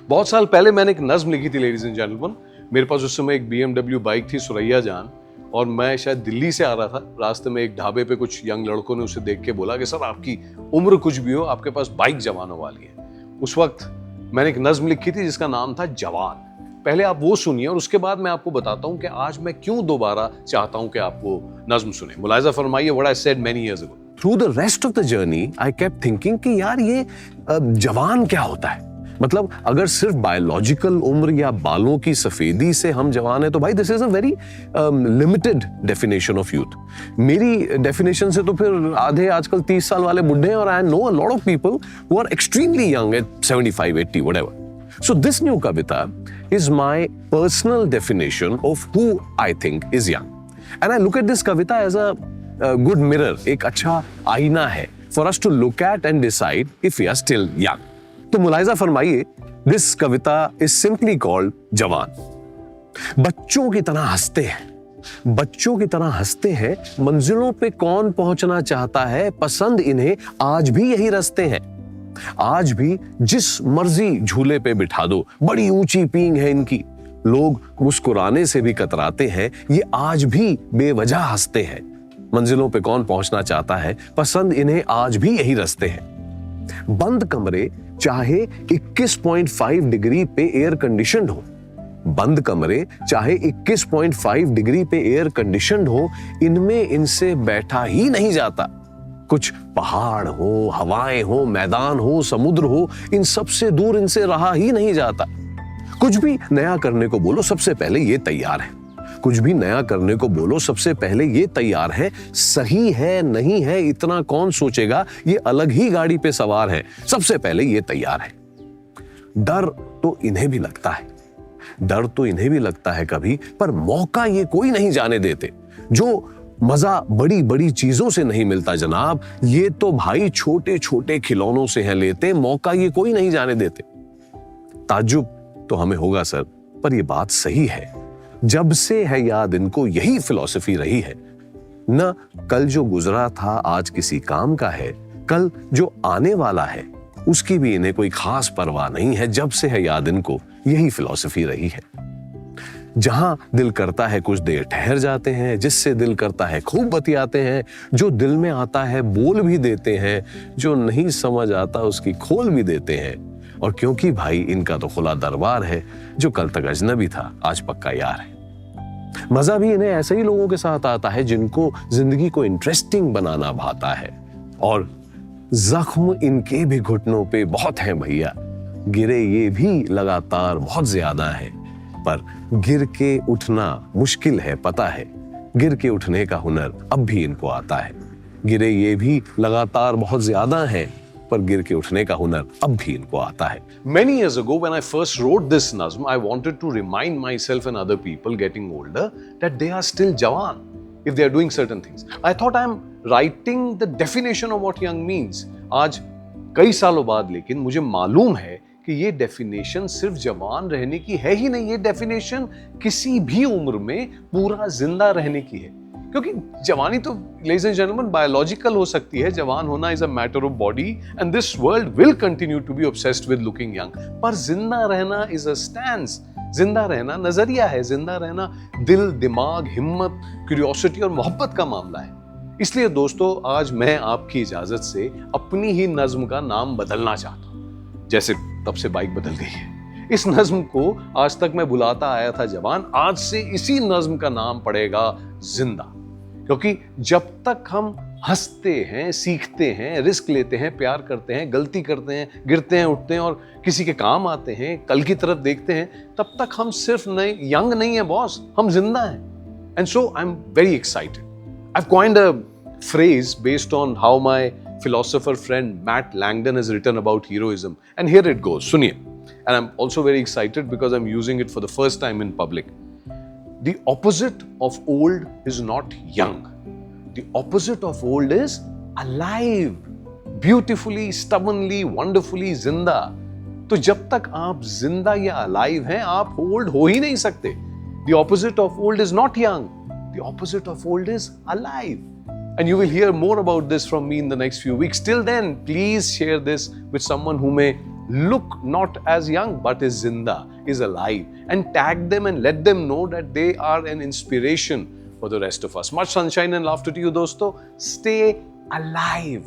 बहुत साल पहले मैंने एक नज्म लिखी थी लेडीज एंड जेंटलमैन। मेरे पास उस समय एक BMW बाइक थी, सुरैया जान, और मैं शायद दिल्ली से आ रहा था। रास्ते में एक ढाबे पे कुछ यंग लड़कों ने उसे देख के बोला कि सर आपकी उम्र कुछ भी हो, आपके पास बाइक जवान वाली है। उस वक्त मैंने एक नज्म लिखी थी जिसका नाम था जवान। पहले आप वो सुनिए और उसके बाद मैं आपको बताता हूं कि आज मैं क्यों दोबारा चाहता हूं कि आप वो नज्म सुने। मुलाहिजा फरमाइए what I said many years ago. Through the rest of the journey I kept thinking कि यार ये जवान क्या होता है। मतलब अगर सिर्फ बायोलॉजिकल उम्र या बालों की सफेदी से हम जवान है तो भाई this is a very limited definition of youth. मेरी डेफिनेशन से तो फिर आधे आजकल 30 साल वाले बुढ़े हैं, और I know a lot of people who are extremely young at 75, 80, whatever. So this new kavita is my personal definition of who I think is young. And I look at this kavita as a good mirror, एक अच्छा आईना है for us to look at and decide if we are still young. तो मुलाहिजा फरमाइए, this Kavita is simply called जवान। बच्चों की तरह हंसते हैं, बच्चों की तरह हंसते हैं, मंजिलों पे कौन पहुंचना चाहता है, पसंद इन्हें आज भी यही रास्ते हैं। आज भी जिस मर्जी झूले पे बिठा दो, बड़ी ऊंची पींग है इनकी, लोग मुस्कुराने से भी कतराते हैं, ये आज भी बेवजह हंसते हैं। मंजिलों पे कौन पहुंचना चाहता है, पसंद इन्हें आज भी यही रास्ते हैं। बंद कमरे चाहे 21.5 डिग्री पे एयर कंडीशनड हो, बंद कमरे चाहे 21.5 डिग्री पे एयर कंडीशनड हो, इनमें इनसे बैठा ही नहीं जाता। कुछ पहाड़ हो, हवाएं हो, मैदान हो, समुद्र हो, इन सबसे दूर इनसे रहा ही नहीं जाता। कुछ भी नया करने को बोलो सबसे पहले ये तैयार है, कुछ भी नया करने को बोलो सबसे पहले ये तैयार है। सही है नहीं है इतना कौन सोचेगा, ये अलग ही गाड़ी पे सवार है, सबसे पहले ये तैयार है। डर तो इन्हें भी लगता है, डर तो इन्हें भी लगता है कभी, पर मौका ये कोई नहीं जाने देते। जो मजा बड़ी बड़ी चीजों से नहीं मिलता जनाब, ये तो भाई छोटे छोटे खिलौनों से है लेते, मौका ये कोई नहीं जाने देते। ताज्जुब तो हमें होगा सर, पर ये बात सही है। जब से है याद इनको यही फिलॉसफी रही है, न कल जो गुजरा था आज किसी काम का है, कल जो आने वाला है उसकी भी इन्हें कोई खास परवाह नहीं है। जब से है याद इनको यही फिलॉसफी रही है। जहां दिल करता है कुछ देर ठहर जाते हैं, जिससे दिल करता है खूब बतियाते हैं, जो दिल में आता है बोल भी देते हैं, जो नहीं समझ आता उसकी खोल भी देते हैं। और क्योंकि भाई इनका तो खुला दरबार है, जो कल तक अजनबी था आज पक्का यार है। मजा भी इन्हें ऐसे ही लोगों के साथ आता है जिनको जिंदगी को इंटरेस्टिंग बनाना भाता है। और जख्म इनके भी घुटनों पे बहुत हैं भैया, गिरे ये भी लगातार बहुत ज्यादा है, पर गिर के उठना मुश्किल है पता है, गिर के उठने का हुनर अब भी इनको आता है। गिरे ये भी लगातार बहुत ज्यादा है, पर गिर के उठने का हुनर अब भी इनको आता है। Many years ago when I first wrote this nazm, I wanted to remind myself and other people getting older that they are still jawan if they are doing certain things. I thought I am writing the definition of what young means. आज कई सालों बाद लेकिन मुझे मालूम है कि ये डेफिनेशन सिर्फ जवान रहने की है ही नहीं, ये डेफिनेशन किसी भी उम्र में पूरा जिंदा रहने की है। क्योंकि जवानी तो लेडीज एंड जेंटलमैन बायोलॉजिकल हो सकती है, जवान होना is a matter of body and this world will continue to be obsessed with looking young. पर जिंदा रहना इज अ स्टैंस, जिंदा रहना नजरिया है, जिंदा रहना दिल, दिमाग, हिम्मत, क्यूरियोसिटी और मोहब्बत का मामला है। इसलिए दोस्तों आज मैं आपकी इजाजत से अपनी ही नज्म का नाम बदलना चाहता हूं, जैसे तब से बाइक बदल गई है। इस नज्म को आज तक मैं बुलाता आया था जवान, आज से इसी नज्म का नाम पड़ेगा जिंदा। क्योंकि जब तक हम हंसते हैं, सीखते हैं, रिस्क लेते हैं, प्यार करते हैं, गलती करते हैं, गिरते हैं, उठते हैं और किसी के काम आते हैं, कल की तरफ देखते हैं, तब तक हम सिर्फ यंग नहीं है बॉस, हम जिंदा हैं। And so I am very excited. I've coined a phrase based on how my philosopher friend Matt Langdon has written about heroism. And here it goes. Suniye. And I'm also very excited because I'm using it for the first time in public. The opposite of old is not young. The opposite of old is alive. Beautifully, stubbornly, wonderfully zinda. तो जब तक आप जिंदा या alive हैं, आप old हो ही नहीं सकते. The opposite of old is not young. The opposite of old is alive. And you will hear more about this from me in the next few weeks. Till then, please share this with someone who may look not as young but is zinda, is alive, and tag them and let them know that they are an inspiration for the rest of us. Much sunshine and laughter to you, dosto. Stay alive.